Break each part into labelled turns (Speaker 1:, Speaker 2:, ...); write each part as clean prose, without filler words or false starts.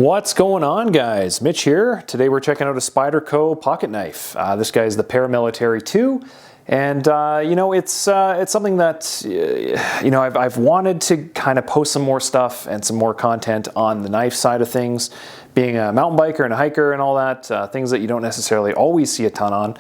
Speaker 1: What's going on, guys? Mitch here. Today we're checking out a Spyderco pocket knife. This guy is the Paramilitary 2, and you know, it's something that you know, I've wanted to kind of post some more stuff and some more content on the knife side of things. Being a mountain biker and a hiker and all that, things that you don't necessarily always see a ton on.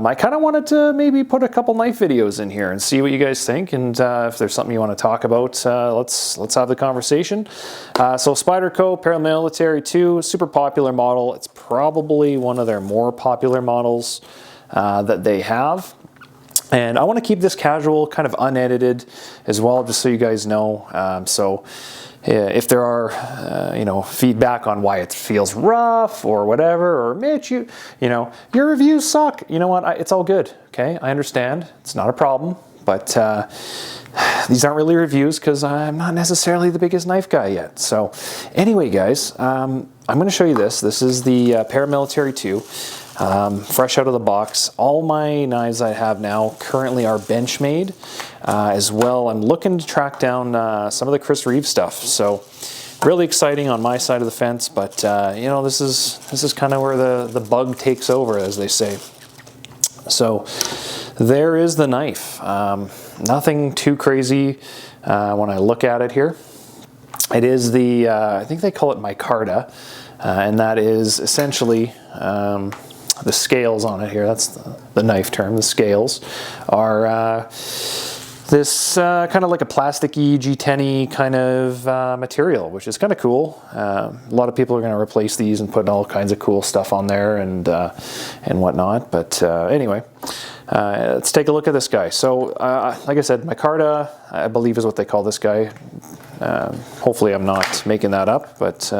Speaker 1: I kind of wanted to maybe put a couple knife videos in here and see what you guys think, and if there's something you want to talk about, let's have the conversation. So Spyderco Paramilitary 2, super popular model. It's probably one of their more popular models that they have. And I want to keep this casual, kind of unedited as well, just so you guys know. So if there are, you know, feedback on why it feels rough or whatever, or Mitch, you know, your reviews suck. You know what? It's all good. Okay, I understand. It's not a problem. But these aren't really reviews because I'm not necessarily the biggest knife guy yet. So anyway, guys, I'm going to show you this. This is the Paramilitary 2. Fresh out of the box. All my knives I have now currently are BenchMade. As well, I'm looking to track down some of the Chris Reeve stuff. So really exciting on my side of the fence, but you know, this is kind of where the bug takes over, as they say. So there is the knife. Nothing too crazy when I look at it here. It is the I think they call it Micarta, and that is essentially the scales on it here. That's the knife term. The scales are this kind of like a plasticky G10-y kind of material, which is kind of cool. A lot of people are going to replace these and put all kinds of cool stuff on there and whatnot. But anyway, let's take a look at this guy. So like I said, Micarta, I believe is what they call this guy. Hopefully I'm not making that up, but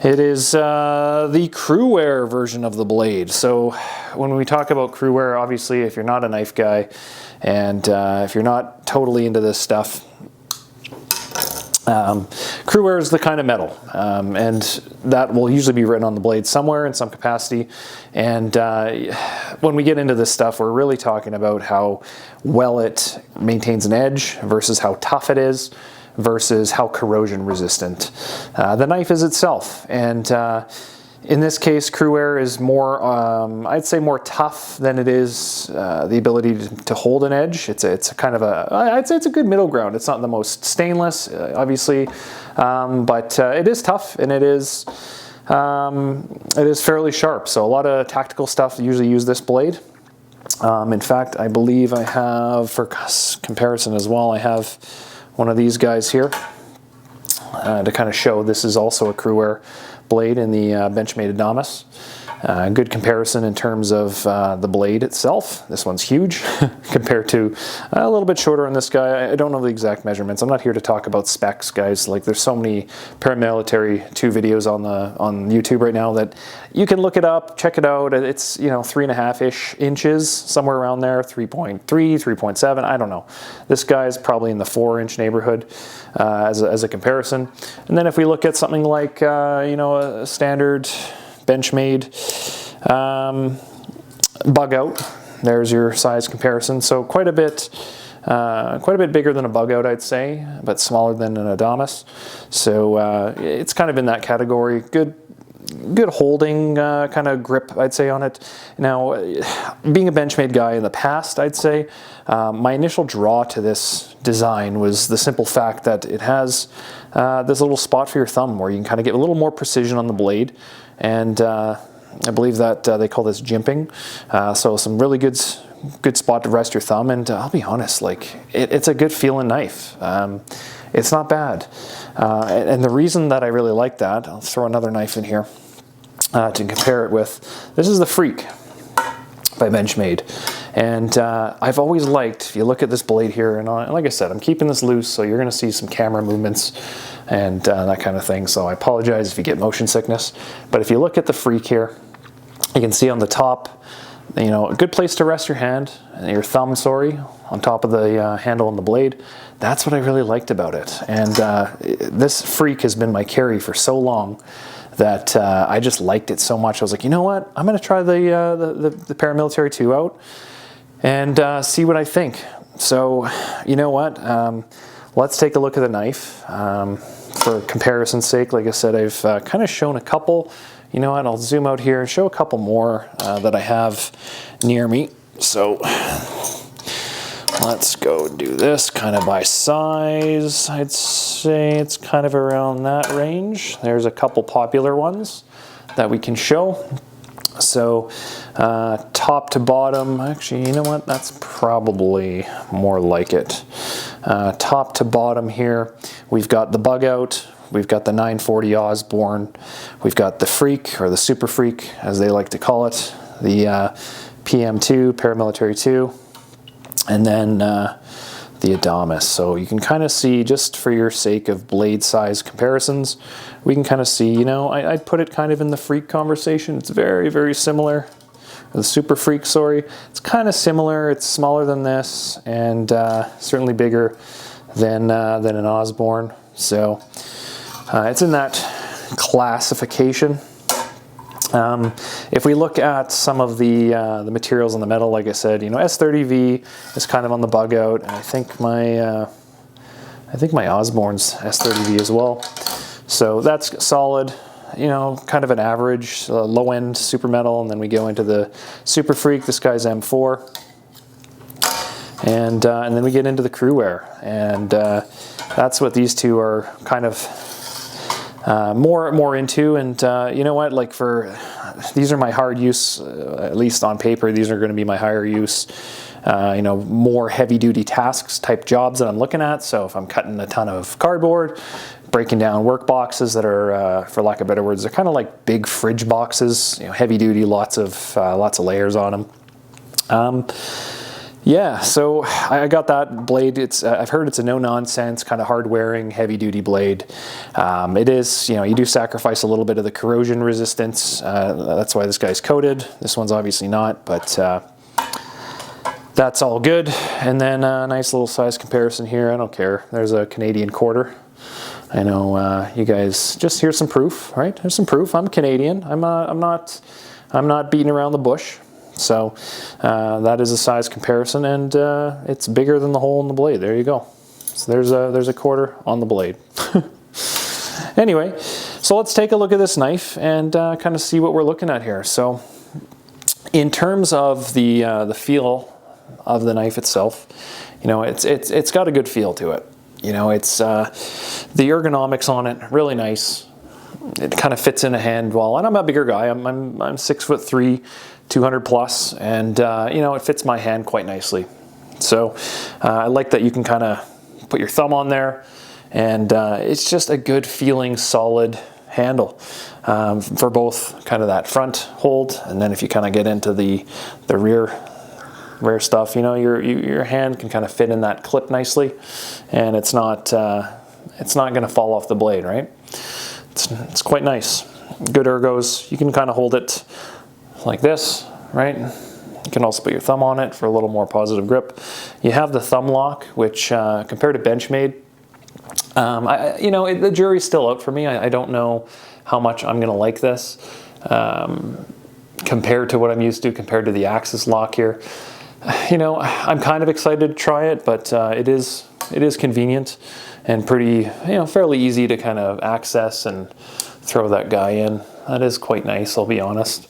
Speaker 1: it is the CruWear version of the blade. So when we talk about CruWear, obviously if you're not a knife guy and if you're not totally into this stuff, CruWear is the kind of metal, and that will usually be written on the blade somewhere in some capacity. And when we get into this stuff, we're really talking about how well it maintains an edge versus how tough it is, versus how corrosion resistant the knife is itself. And in this case, CruWear is more, I'd say more tough than it is the ability to hold an edge. It's a kind of a, I'd say it's a good middle ground. It's not the most stainless, obviously, but it is tough, and it is fairly sharp. So a lot of tactical stuff usually use this blade. In fact, I believe I have, for comparison as well, I have one of these guys here to kind of show this is also a CruWear blade in the BenchMade Adamas. Good comparison in terms of the blade itself. This one's huge compared to a little bit shorter on this guy. I don't know the exact measurements. I'm not here to talk about specs, guys. Like, there's so many Paramilitary 2 videos on YouTube right now that you can look it up, check it out. It's, you know, 3.5-ish inches, somewhere around there, 3.3, 3.7, I don't know. This guy's probably in the 4-inch neighborhood as a comparison. And then if we look at something like, you know, a standard BenchMade bug out, there's your size comparison. So quite a bit bigger than a bug out, I'd say, but smaller than an Adamas. So it's kind of in that category. Good holding kind of grip, I'd say, on it. Now, being a BenchMade guy in the past, I'd say my initial draw to this design was the simple fact that it has this little spot for your thumb where you can kind of get a little more precision on the blade. And I believe that they call this jimping. So some really good spot to rest your thumb. And I'll be honest, like, it's a good feeling knife. It's not bad. And the reason that I really like that, I'll throw another knife in here to compare it with. This is the Freak by BenchMade. And I've always liked, if you look at this blade here, and like I said, I'm keeping this loose, so you're going to see some camera movements and that kind of thing. So I apologize if you get motion sickness. But if you look at the Freak here, you can see on the top, you know, a good place to rest your hand, your thumb, sorry, on top of the handle on the blade. That's what I really liked about it. And this Freak has been my carry for so long that I just liked it so much. I was like, you know what? I'm going to try the Paramilitary 2 out and see what I think. So, you know what? Let's take a look at the knife. for comparison's sake, like I said, I've kind of shown a couple. You know what, I'll zoom out here and show a couple more that I have near me. So let's go do this kind of by size. I'd say it's kind of around that range. There's a couple popular ones that we can show. So top to bottom, actually, you know what, that's probably more like it. Top to bottom here, we've got the Bug Out, we've got the 940 Osborne, we've got the Freak, or the Super Freak, as they like to call it, the PM2, Paramilitary 2, and then the Adamas. So you can kind of see, just for your sake of blade size comparisons, we can kind of see, you know, I'd put it kind of in the Freak conversation. It's very, very similar. The Super Freak, sorry. It's kind of similar. It's smaller than this, and certainly bigger than an Osborne. So it's in that classification. If we look at some of the materials on the metal, like I said, you know, S30V is kind of on the Bug Out, and I think my Osborne's S30V as well. So that's solid, you know, kind of an average, low end super metal, and then we go into the Super Freak. This guy's M4, and then we get into the CruWear, and that's what these two are kind of more into. And you know what, like, these are my hard use, at least on paper, these are going to be my higher use, you know, more heavy duty tasks type jobs that I'm looking at. So if I'm cutting a ton of cardboard, breaking down work boxes that are, for lack of better words, they're kind of like big fridge boxes, you know, heavy duty, lots of layers on them. Yeah, so I got that blade. It's I've heard it's a no-nonsense, kind of hard-wearing, heavy-duty blade. It is, you know, you do sacrifice a little bit of the corrosion resistance. That's why this guy's coated. This one's obviously not, but that's all good. And then a nice little size comparison here. I don't care. There's a Canadian quarter. I know you guys, just here's some proof, right? There's some proof. I'm Canadian. I'm not beating around the bush. So that is a size comparison, and it's bigger than the hole in the blade. There you go. So there's a quarter on the blade. Anyway, so let's take a look at this knife and kind of see what we're looking at here. So in terms of the feel of the knife itself, you know, it's got a good feel to it. You know, it's the ergonomics on it, really nice. It kind of fits in a hand well, and I'm a bigger guy. I'm 6'3", 200 plus, and you know, it fits my hand quite nicely. So I like that you can kind of put your thumb on there, and it's just a good feeling, solid handle for both kind of that front hold, and then if you kind of get into the rear stuff, you know, your hand can kind of fit in that clip nicely, and it's not going to fall off the blade, right? It's quite nice. Good ergos. You can kind of hold it like this, right? You can also put your thumb on it for a little more positive grip. You have the thumb lock, which compared to BenchMade, you know, the jury's still out for me. I don't know how much I'm going to like this compared to what I'm used to, compared to the Axis lock here. You know, I'm kind of excited to try it, but it is convenient and pretty, you know, fairly easy to kind of access and throw that guy in. That is quite nice, I'll be honest.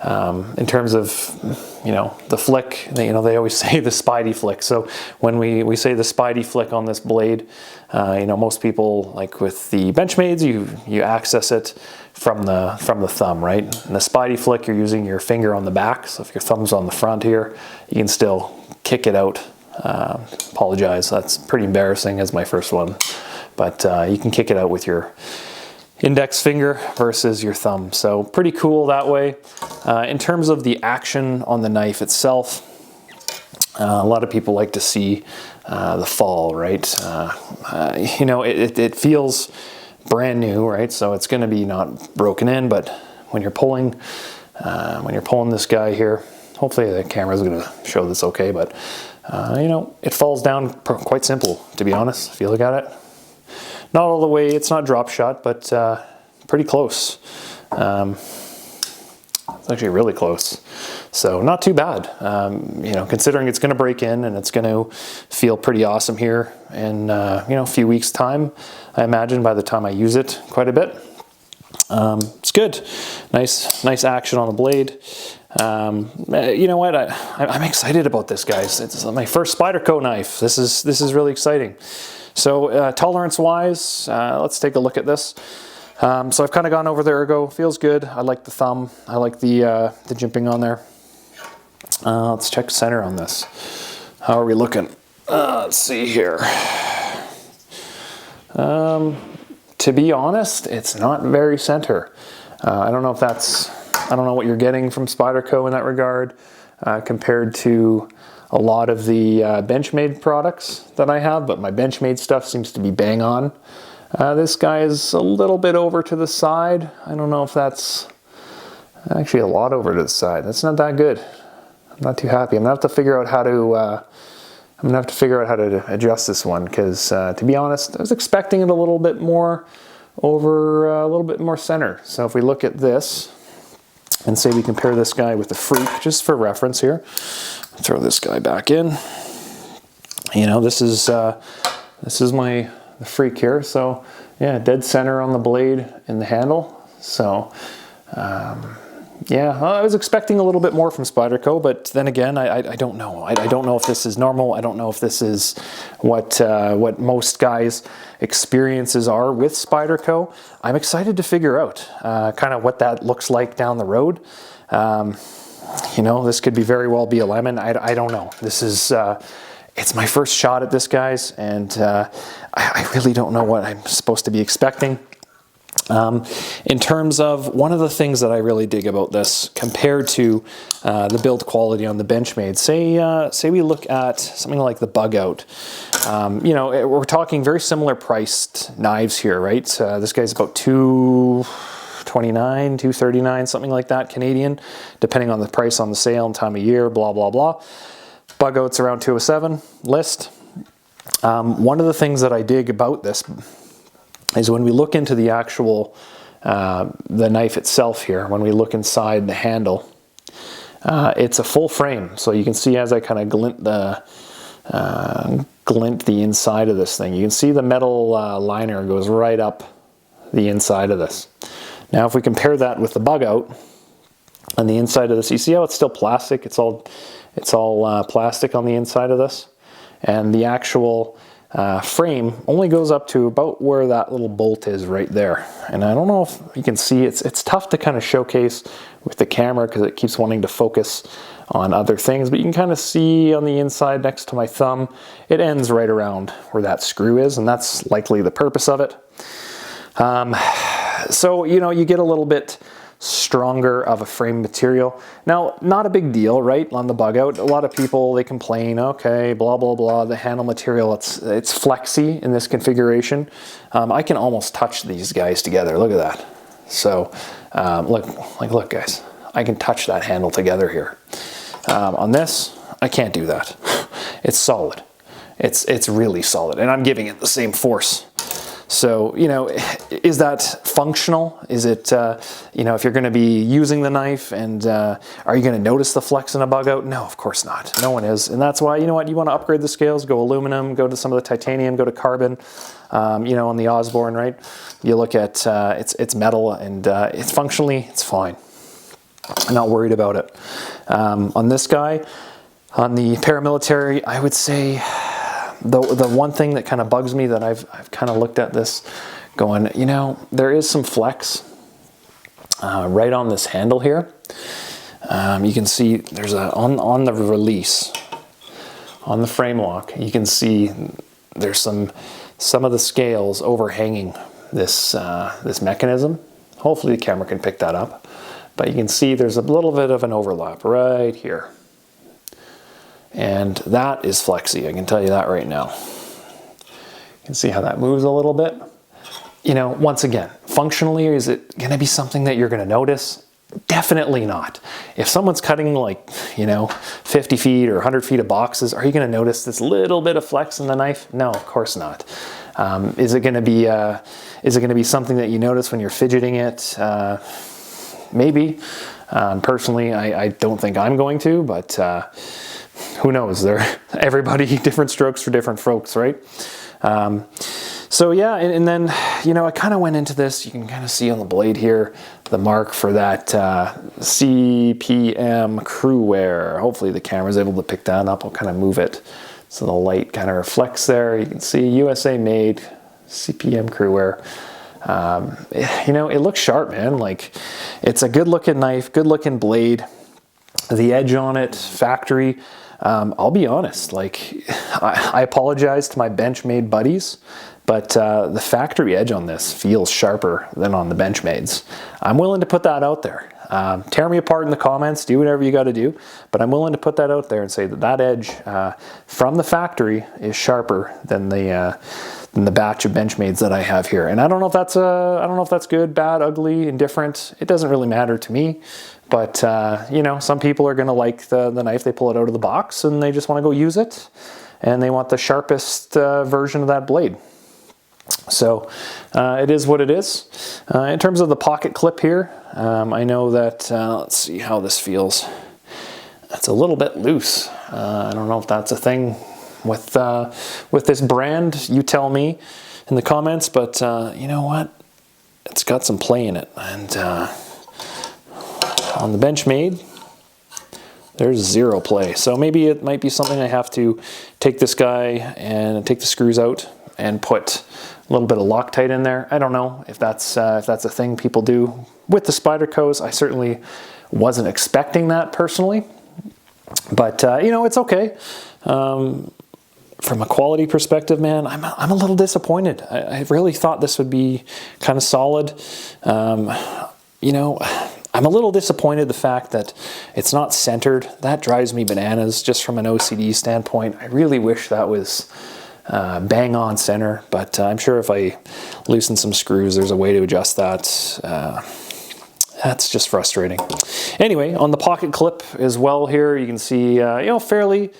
Speaker 1: In terms of, you know, the flick, you know, they always say the Spidey flick. So when we say the Spidey flick on this blade, you know, most people, like with the BenchMades, you access it from the thumb, right? And the Spidey flick, you're using your finger on the back. So if your thumb's on the front here, you can still kick it out. Apologize, that's pretty embarrassing as my first one, but you can kick it out with your index finger versus your thumb. So pretty cool that way. In terms of the action on the knife itself, a lot of people like to see the fall, right? You know, it feels brand new, right? So it's going to be not broken in, but when you're pulling this guy here, hopefully the camera's going to show this okay, but you know, it falls down quite simple, to be honest, if you look at it. Not all the way, it's not drop shot, but pretty close. It's actually really close. So not too bad, you know, considering it's going to break in and it's going to feel pretty awesome here in, you know, a few weeks time, I imagine, by the time I use it quite a bit. It's good. Nice action on the blade. You know what? I'm excited about this, guys. It's my first Spyderco knife. This is really exciting. So tolerance-wise, let's take a look at this. So I've kind of gone over the Ergo. Feels good. I like the thumb. I like the jimping on there. Let's check center on this. How are we looking? Let's see here. To be honest, it's not very center. I don't know if that's, I don't know what you're getting from Spyderco in that regard, compared to a lot of the BenchMade products that I have, but my BenchMade stuff seems to be bang on. This guy is a little bit over to the side. I don't know if that's actually a lot over to the side. That's not that good. I'm not too happy. I'm gonna have to figure out how to adjust this one, because to be honest, I was expecting it a little bit more over, a little bit more center. So if we look at this and say we compare this guy with the Freak, just for reference here, throw this guy back in. You know, this is the Freak here. So yeah, dead center on the blade and the handle. So yeah, I was expecting a little bit more from Spyderco, but then again, I don't know. I don't know if this is normal. I don't know if this is what most guys' experiences are with Spyderco. I'm excited to figure out kind of what that looks like down the road. You know, this could be very well be a lemon. I don't know. This is it's my first shot at this, guys, and I really don't know what I'm supposed to be expecting. In terms of one of the things that I really dig about this compared to the build quality on the BenchMade, say we look at something like the Bug Out. You know, we're talking very similar priced knives here, right? This guy's about $229, $239, something like that, Canadian, depending on the price on the sale and time of year, blah, blah, blah. Bug Out's around $207 list. One of the things that I dig about this is when we look into the actual, the knife itself here, when we look inside the handle, it's a full frame. So you can see as I kind of glint the inside of this thing, you can see the metal liner goes right up the inside of this. Now if we compare that with the Bug Out on the inside of this, you see how it's still plastic? It's all plastic on the inside of this. And the actual frame only goes up to about where that little bolt is right there. And I don't know if you can see, it's tough to kind of showcase with the camera because it keeps wanting to focus on other things, but you can kind of see on the inside next to my thumb, it ends right around where that screw is, and that's likely the purpose of it. So, you know, you get a little bit stronger of a frame material. Now, not a big deal, right, on the Bug Out. A lot of people, they complain, okay, blah, blah, blah, the handle material, it's flexy in this configuration. I can almost touch these guys together. Look at that. So, look, guys, I can touch that handle together here. On this, I can't do that. It's solid. It's really solid, and I'm giving it the same force. So, you know, is that functional? Is it, you know, if you're going to be using the knife, and are you going to notice the flex in a Bug Out? No, of course not. No one is. And that's why, you know what, you want to upgrade the scales, go aluminum, go to some of the titanium, go to carbon, you know, on the Osborne, right? You look at, it's metal, and it's functionally, it's fine. I'm not worried about it. On this guy, on the Paramilitary, I would say, the one thing that kind of bugs me that I've kind of looked at this going, you know, there is some flex right on this handle here. You can see there's on the release, on the frame lock, you can see there's some of the scales overhanging this this mechanism. Hopefully the camera can pick that up, but you can see there's a little bit of an overlap right here. And that is flexy, I can tell you that right now. You can see how that moves a little bit. You know, once again, functionally, is it going to be something that you're going to notice? Definitely not. If someone's cutting like, you know, 50 feet or 100 feet of boxes, are you going to notice this little bit of flex in the knife? No, of course not. Is it going to be something that you notice when you're fidgeting it? maybe. Personally, I don't think I'm going to, but who knows? Everybody, different strokes for different folks, right? So yeah, and then, you know, I kind of went into this. You can kind of see on the blade here, the mark for that CPM CruWear. Hopefully the camera's able to pick that up. I'll kind of move it so the light kind of reflects there. You can see USA made, CPM CruWear. You know, it looks sharp, man. Like, it's a good looking knife, good looking blade. The edge on it, factory. I'll be honest, like, I apologize to my BenchMade buddies, but the factory edge on this feels sharper than on the BenchMades. I'm willing to put that out there. Tear me apart in the comments, do whatever you got to do, but I'm willing to put that out there and say that that edge from the factory is sharper than the batch of BenchMades that I have here. And I don't know if that's good, bad, ugly, indifferent. It doesn't really matter to me. But you know, some people are going to like the knife. They pull it out of the box and they just want to go use it, and they want the sharpest version of that blade. So it is what it is. In terms of the pocket clip here, I know that, let's see how this feels. It's a little bit loose. I don't know if that's a thing with this brand. You tell me in the comments, but you know what? It's got some play in it. And on the BenchMade, there's zero play. So maybe it might be something I have to take this guy and take the screws out and put a little bit of Loctite in there. I don't know if that's a thing people do with the Spydercos. I certainly wasn't expecting that personally, but you know, it's okay. From a quality perspective, man, I'm a little disappointed. I really thought this would be kind of solid. You know, I'm a little disappointed the fact that it's not centered. That drives me bananas just from an OCD standpoint. I really wish that was bang on center, but I'm sure if I loosen some screws, there's a way to adjust that. That's just frustrating. Anyway, on the pocket clip as well here, you can see, you know, fairly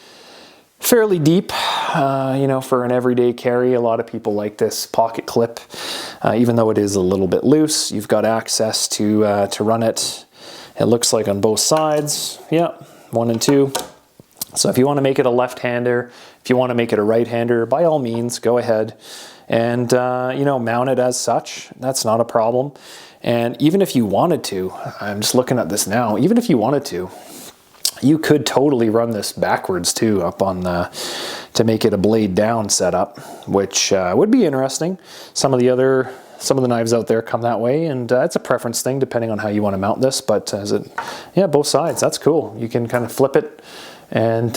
Speaker 1: deep, you know, for an everyday carry. A lot of people like this pocket clip, even though it is a little bit loose. You've got access to run it. It looks like on both sides. Yeah, 1 and 2. So if you want to make it a left-hander, if you want to make it a right-hander, by all means, go ahead and you know, mount it as such. That's not a problem. And even if you wanted to, I'm just looking at this now. Even if you wanted to, you could totally run this backwards too, up on the, to make it a blade down setup, which would be interesting. Some of the knives out there come that way, and it's a preference thing depending on how you want to mount this. But yeah, both sides. That's cool. You can kind of flip it and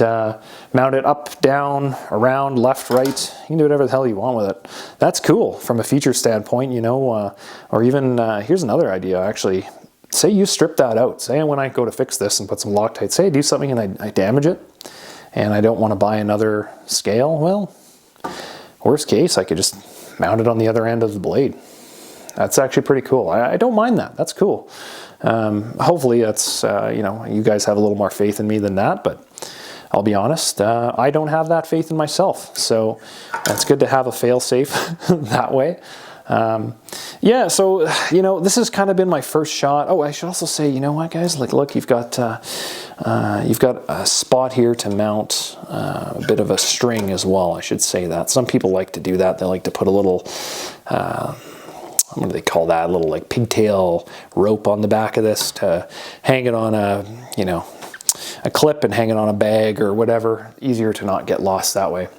Speaker 1: mount it up, down, around, left, right. You can do whatever the hell you want with it. That's cool from a feature standpoint, you know. Or even here's another idea actually. Say you strip that out. Say when I go to fix this and put some Loctite, say I do something and I damage it and I don't want to buy another scale. Well, worst case, I could just mount it on the other end of the blade. That's actually pretty cool. I don't mind that. That's cool. Hopefully that's, you know, you guys have a little more faith in me than that, but I'll be honest, I don't have that faith in myself. So it's good to have a fail-safe that way. Yeah, so, you know, this has kind of been my first shot. Oh, I should also say, you know what, guys, like, look, you've got a spot here to mount a bit of a string as well. I should say that. Some people like to do that. They like to put a little, what do they call that? A little like pigtail rope on the back of this to hang it on a, you know, a clip and hang it on a bag or whatever. Easier to not get lost that way.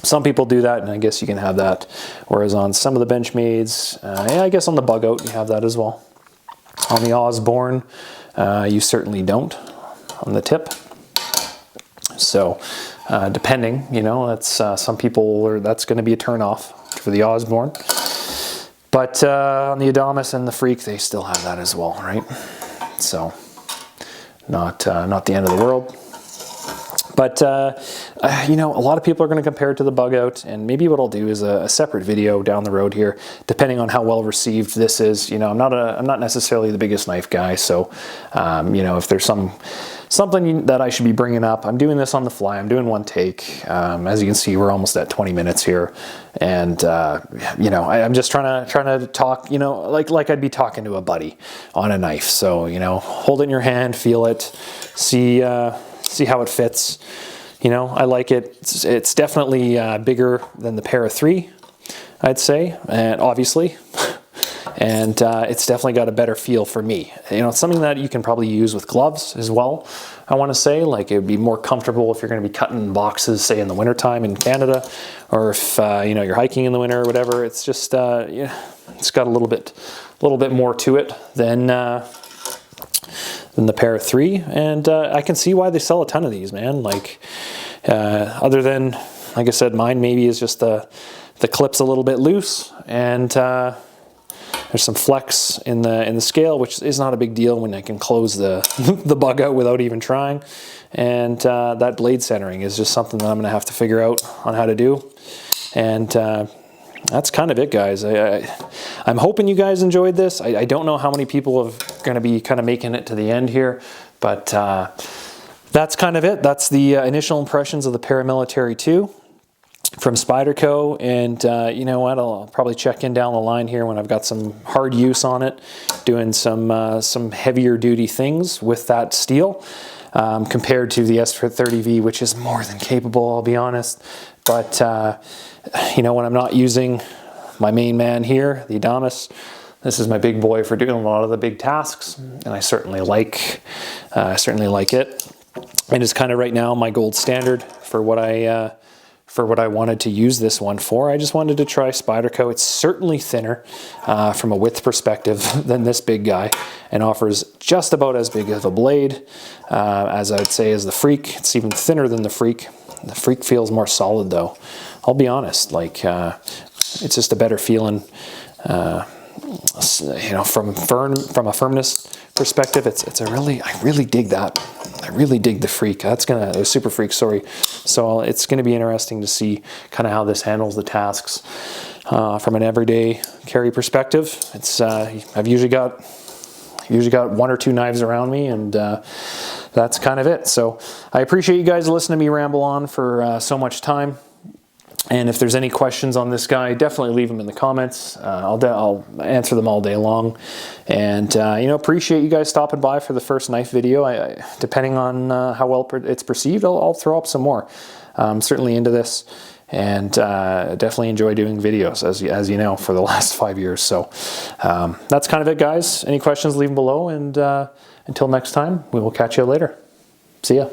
Speaker 1: Some people do that, and I guess you can have that. Whereas on some of the BenchMades, yeah, I guess on the bug out you have that as well. On the Osborne, you certainly don't on the tip. So depending, you know, that's some people, that's going to be a turn off for the Osborne. But on the Adamas and the Freak, they still have that as well, right? So not the end of the world. But, you know, a lot of people are going to compare it to the bug out, and maybe what I'll do is a separate video down the road here, depending on how well received this is. You know, I'm not necessarily the biggest knife guy, so, you know, if there's some something that I should be bringing up. I'm doing this on the fly. I'm doing one take. As you can see, we're almost at 20 minutes here, and you know, I'm just trying to talk, you know, like I'd be talking to a buddy on a knife. So, you know, hold it in your hand, feel it, see how it fits. You know, I like it. It's definitely bigger than the Para 3, I'd say, and obviously. And it's definitely got a better feel for me. You know, it's something that you can probably use with gloves as well, I want to say. Like, it would be more comfortable if you're going to be cutting boxes, say in the wintertime in Canada, or if, you know, you're hiking in the winter or whatever. It's just, yeah, it's got a little bit more to it than the Para 3. And I can see why they sell a ton of these, man. Like, other than, like I said, mine maybe is just the clip's a little bit loose, and there's some flex in the scale, which is not a big deal when I can close the bug out without even trying. And that blade centering is just something that I'm gonna have to figure out on how to do. And that's kind of it, guys. I'm hoping you guys enjoyed this. I don't know how many people are gonna be kind of making it to the end here, but that's kind of it. That's the initial impressions of the Paramilitary 2. From Spyderco, and you know what, I'll probably check in down the line here when I've got some hard use on it, doing some heavier duty things with that steel, compared to the S30V, which is more than capable, I'll be honest. But you know, when I'm not using my main man here, the Adamas, this is my big boy for doing a lot of the big tasks, and I certainly like it. And it's kind of right now my gold standard for what I wanted to use this one for. I just wanted to try Spyderco. It's certainly thinner from a width perspective than this big guy, and offers just about as big of a blade as I'd say as the Freak. It's even thinner than the Freak. The Freak feels more solid though. I'll be honest, like it's just a better feeling, you know, from a firmness perspective. I really dig that. I really dig the Freak. The Super Freak, sorry. So it's gonna be interesting to see kind of how this handles the tasks from an everyday carry perspective. It's I've usually got one or two knives around me, and that's kind of it. So I appreciate you guys listening to me ramble on for so much time. And if there's any questions on this guy, definitely leave them in the comments. I'll answer them all day long. And you know, appreciate you guys stopping by for the first knife video. Depending on how well it's perceived, I'll throw up some more. I'm certainly into this, and definitely enjoy doing videos, as you know, for the last 5 years. So that's kind of it, guys. Any questions, leave them below. And until next time, we will catch you later. See ya.